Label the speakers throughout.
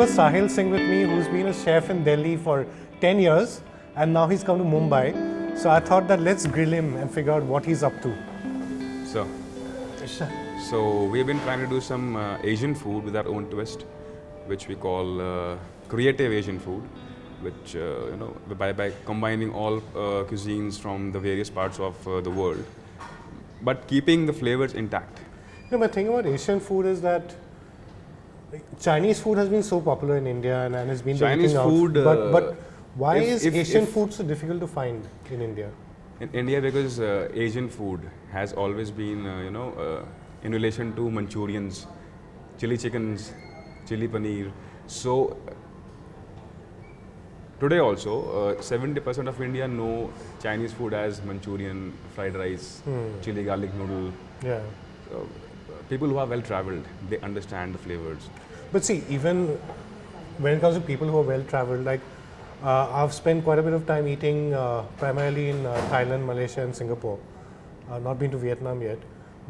Speaker 1: remember Sahil Singh with me, who's been a chef in Delhi for 10 years and now he's come to Mumbai. So I thought that let's grill him and figure out what he's up to.
Speaker 2: So, so we've been trying to do some Asian food with our own twist, which we call creative Asian food, which by combining all cuisines from the various parts of the world, but keeping the flavors intact.
Speaker 1: My thing about Asian food is that Chinese food has been so popular in India and has been
Speaker 2: Chinese food,
Speaker 1: but why is Asian food so difficult to find in India?
Speaker 2: In India, because Asian food has always been, in relation to Manchurians, chili chickens, chili paneer. So today also, 70% of India know Chinese food as Manchurian, fried rice, chili garlic noodle.
Speaker 1: Yeah.
Speaker 2: People who are well traveled, they understand the flavors.
Speaker 1: But see, even when it comes to people who are well traveled, like I've spent quite a bit of time eating primarily in Thailand, Malaysia and Singapore. Not been to Vietnam yet.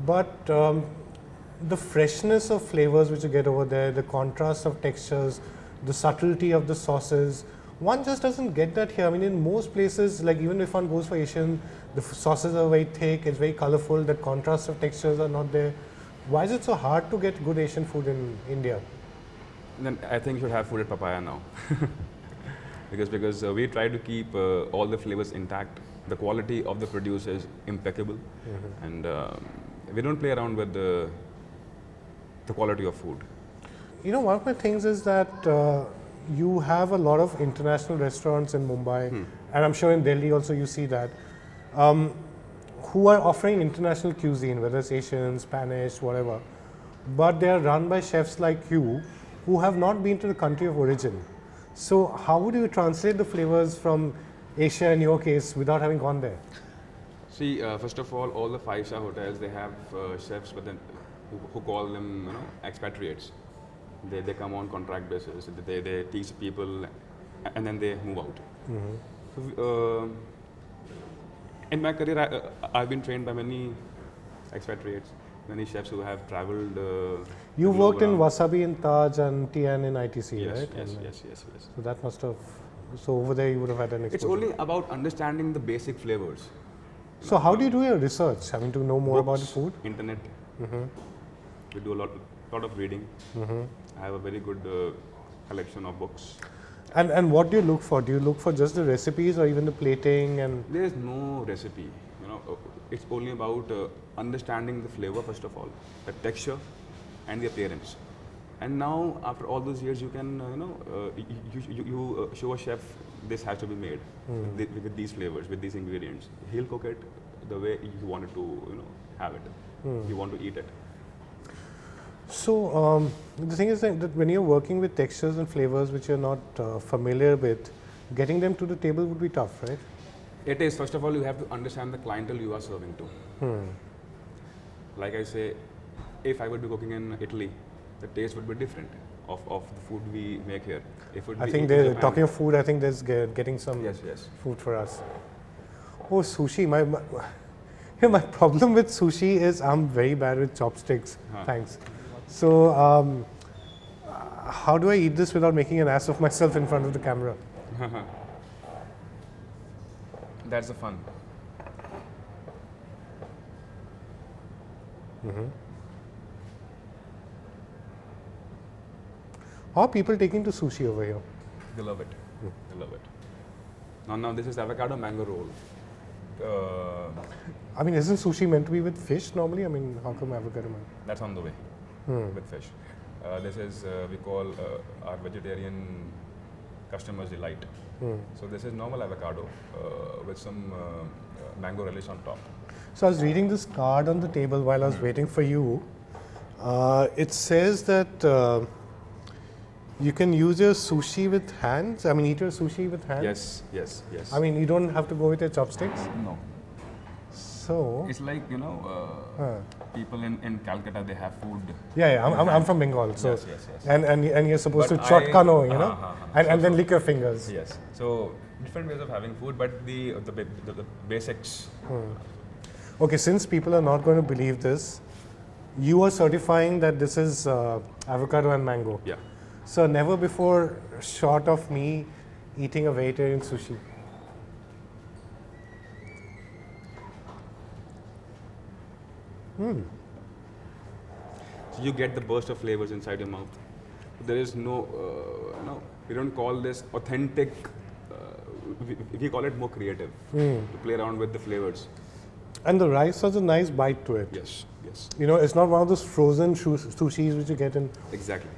Speaker 1: But the freshness of flavors which you get over there, the contrast of textures, the subtlety of the sauces, one just doesn't get that here. I mean, in most places, like even if one goes for Asian, the sauces are very thick, it's very colorful, the contrast of textures are not there. Why is it so hard to get good Asian food in India?
Speaker 2: Then I think you should have food at Papaya now. because we try to keep all the flavors intact. The quality of the produce is impeccable, and we don't play around with the quality of food.
Speaker 1: You know, one of my things is that you have a lot of international restaurants in Mumbai, and I'm sure in Delhi also you see that, who are offering international cuisine, whether it's Asian, Spanish, whatever, but they are run by chefs like you who have not been to the country of origin. So how would you translate the flavors from Asia in your case without having gone there?
Speaker 2: See, first of all the five-star hotels, they have chefs, but then who call them expatriates. They come on contract basis. They teach people, and then they move out. So, in my career, I've been trained by many expatriates, many chefs who have traveled.
Speaker 1: You worked in Wasabi in Taj and Tian in ITC,
Speaker 2: yes,
Speaker 1: right?
Speaker 2: Yes.
Speaker 1: So that must have. So over there, you would have had an exposure.
Speaker 2: It's only about understanding the basic flavors.
Speaker 1: So how do you do your research? Having to know more about the food?
Speaker 2: Internet. We do a lot of reading. I have a very good collection of books.
Speaker 1: And what do you look for? Do you look for just the recipes or even the plating? And
Speaker 2: there is no recipe. It's only about understanding the flavor first of all, the texture, and the appearance. And now, after all those years, you can you show a chef this has to be made with these flavors, with these ingredients. He'll cook it the way you want it to have it. You want to eat it.
Speaker 1: So the thing is that when you're working with textures and flavors which you're not familiar with, getting them to the table would be tough, right?
Speaker 2: It is. First of all, you have to understand the clientele you are serving to. Like I say, if I would be cooking in Italy, the taste would be different of the food we make here. If it
Speaker 1: I think they're talking of food. I think there's getting some food for us. Oh, sushi! My problem with sushi is I'm very bad with chopsticks. Thanks. So how do I eat this without making an ass of myself in front of the camera?
Speaker 2: That's the fun.
Speaker 1: How are people taking to sushi over here?
Speaker 2: They love it. They love it. Now this is avocado mango roll.
Speaker 1: I mean, isn't sushi meant to be with fish normally? I mean, how come avocado mango?
Speaker 2: That's on the way with fish. This is we call our vegetarian customers' delight. So this is normal avocado with some mango relish on top.
Speaker 1: So I was reading this card on the table while I was waiting for you. It says that you can use your sushi with hands. I mean, eat your sushi with hands.
Speaker 2: Yes.
Speaker 1: I mean, you don't have to go with your chopsticks.
Speaker 2: No.
Speaker 1: So
Speaker 2: it's like people in Calcutta, they have food.
Speaker 1: Yeah. I'm from Bengal, so
Speaker 2: yes.
Speaker 1: And you're supposed to chot kano, and then lick your fingers.
Speaker 2: Yes. So different ways of having food, but the basics.
Speaker 1: Okay, since people are not going to believe this, you are certifying that this is avocado and mango.
Speaker 2: Yeah.
Speaker 1: So never before short of me eating a vegetarian sushi.
Speaker 2: So you get the burst of flavors inside your mouth. There is no, we don't call this authentic. We call it more creative to play around with the flavors.
Speaker 1: And the rice has a nice bite to it.
Speaker 2: Yes, yes,
Speaker 1: You know, it's not one of those frozen sushis which you get in
Speaker 2: exactly.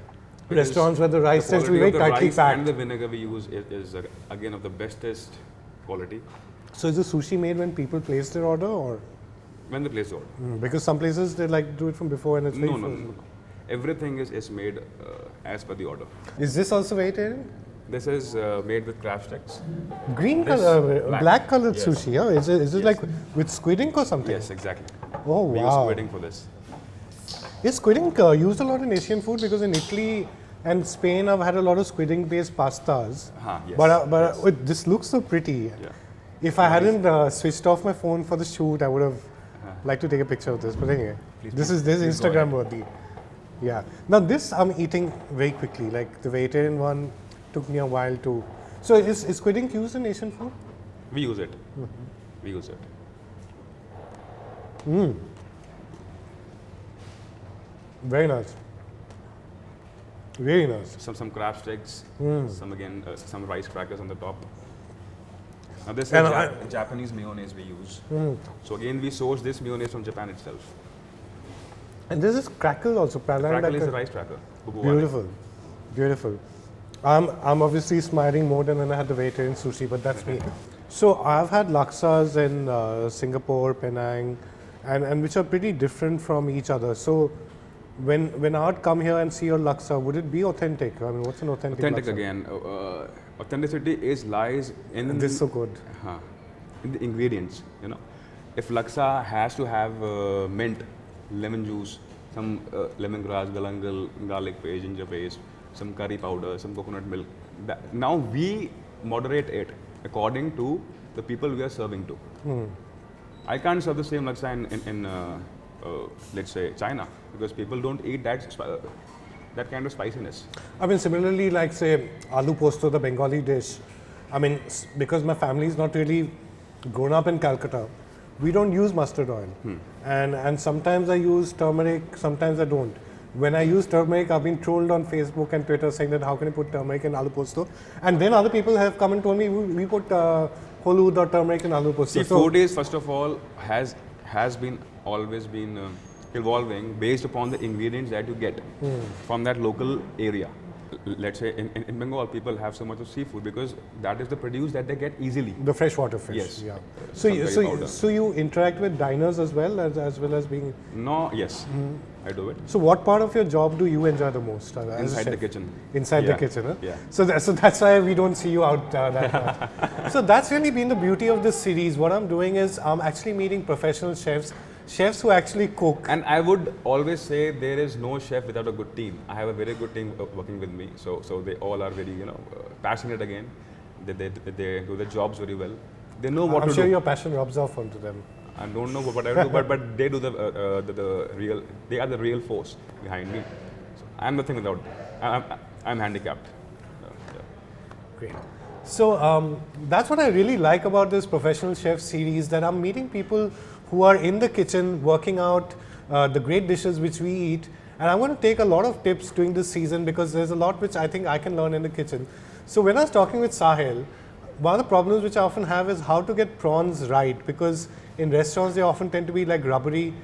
Speaker 1: restaurants where the rice tends to be very
Speaker 2: quality of the
Speaker 1: tightly
Speaker 2: rice
Speaker 1: packed.
Speaker 2: and the vinegar we use is again of the bestest quality.
Speaker 1: So is the sushi made when people place their order, or
Speaker 2: When the place order.
Speaker 1: because some places they like do it from before and it's very
Speaker 2: No, no,
Speaker 1: frozen.
Speaker 2: no. Everything is made as per the order.
Speaker 1: Is this also vegetarian?
Speaker 2: This is made with crab sticks.
Speaker 1: Green
Speaker 2: This
Speaker 1: color, black colored
Speaker 2: Yes.
Speaker 1: sushi. Oh, is it
Speaker 2: Yes.
Speaker 1: like with squid ink or something?
Speaker 2: Yes, exactly.
Speaker 1: Oh
Speaker 2: We use
Speaker 1: wow.
Speaker 2: squid ink for this.
Speaker 1: Is squid ink used a lot in Asian food? Because in Italy and Spain, I've had a lot of squid ink based pastas.
Speaker 2: Yes.
Speaker 1: But this looks so pretty.
Speaker 2: Yeah.
Speaker 1: If I hadn't switched off my phone for the shoot, I would have liked to take a picture of this. But anyway, this is
Speaker 2: please go
Speaker 1: Instagram worthy. Yeah. Now this I'm eating very quickly. Like the vegetarian one took me a while to. So is squid ink used in Asian food?
Speaker 2: We use it. We use it.
Speaker 1: Very nice. Very nice.
Speaker 2: Some crab sticks. Some again some rice crackers on the top. Now this is
Speaker 1: And
Speaker 2: Japanese mayonnaise we use. So again we source this mayonnaise from Japan itself.
Speaker 1: And this is crackle also.
Speaker 2: Crackle is a rice cracker. Bubu wale.
Speaker 1: Beautiful, beautiful. I'm obviously smiling more than when I had the vegetarian sushi, but that's me. So I've had laksas in Singapore, Penang, and which are pretty different from each other. So when I'd come here and see your laksa, would it be authentic? I mean, what's an authentic?
Speaker 2: Authentic
Speaker 1: laksa?
Speaker 2: again. Authenticity lies in
Speaker 1: This is so good.
Speaker 2: in the ingredients. You know, if laksa has to have mint, lemon juice, some lemongrass, galangal, garlic paste, ginger paste, some curry powder, some coconut milk. Now we moderate it according to the people we are serving to. I can't serve the same laksa in let's say China, because people don't eat that kind of spiciness.
Speaker 1: I mean, similarly, like say aloo posto, the Bengali dish. I mean, because my family is not really grown up in Calcutta, we don't use mustard oil, and sometimes I use turmeric, sometimes I don't. When I use turmeric, I've been trolled on Facebook and Twitter saying that how can you put turmeric in aloo posto? And then other people have come and told me we put holud or turmeric in aloo posto.
Speaker 2: See, food is first of all has been always been evolving based upon the ingredients that you get from that local area. Let's say in Bengal, people have so much of seafood because that is the produce that they get easily.
Speaker 1: The freshwater fish.
Speaker 2: Yes.
Speaker 1: Yeah.
Speaker 2: Some curry powder.
Speaker 1: So you interact with diners as well as being.
Speaker 2: No, yes, I do it.
Speaker 1: So what part of your job do you enjoy the most? As a
Speaker 2: Inside the
Speaker 1: chef?
Speaker 2: kitchen.
Speaker 1: Inside the
Speaker 2: Yeah,
Speaker 1: kitchen, huh?
Speaker 2: yeah.
Speaker 1: So that's why we don't see you out that much. So that's really been the beauty of this series. What I'm doing is I'm actually meeting professional chefs who actually cook.
Speaker 2: And I would always say there is no chef without a good team. I have a very good team working with me. So they all are very passionate again. They do their jobs very well. They know what
Speaker 1: I'm
Speaker 2: to
Speaker 1: sure
Speaker 2: do.
Speaker 1: your passion rubs off onto them.
Speaker 2: I don't know what I do, but they do the real. They are the real force behind me. So I'm nothing without. I'm handicapped. Yeah.
Speaker 1: Great. So that's what I really like about this professional chef series, that I'm meeting people who are in the kitchen working out the great dishes which we eat. And I want to take a lot of tips during this season because there's a lot which I think I can learn in the kitchen. So when I was talking with Sahil, one of the problems which I often have is how to get prawns right, because in restaurants they often tend to be like rubbery.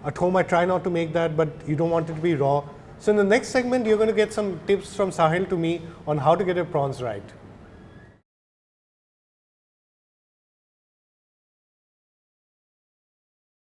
Speaker 1: At home I try not to make that, but you don't want it to be raw. So in the next segment you're going to get some tips from Sahil to me on how to get your prawns right.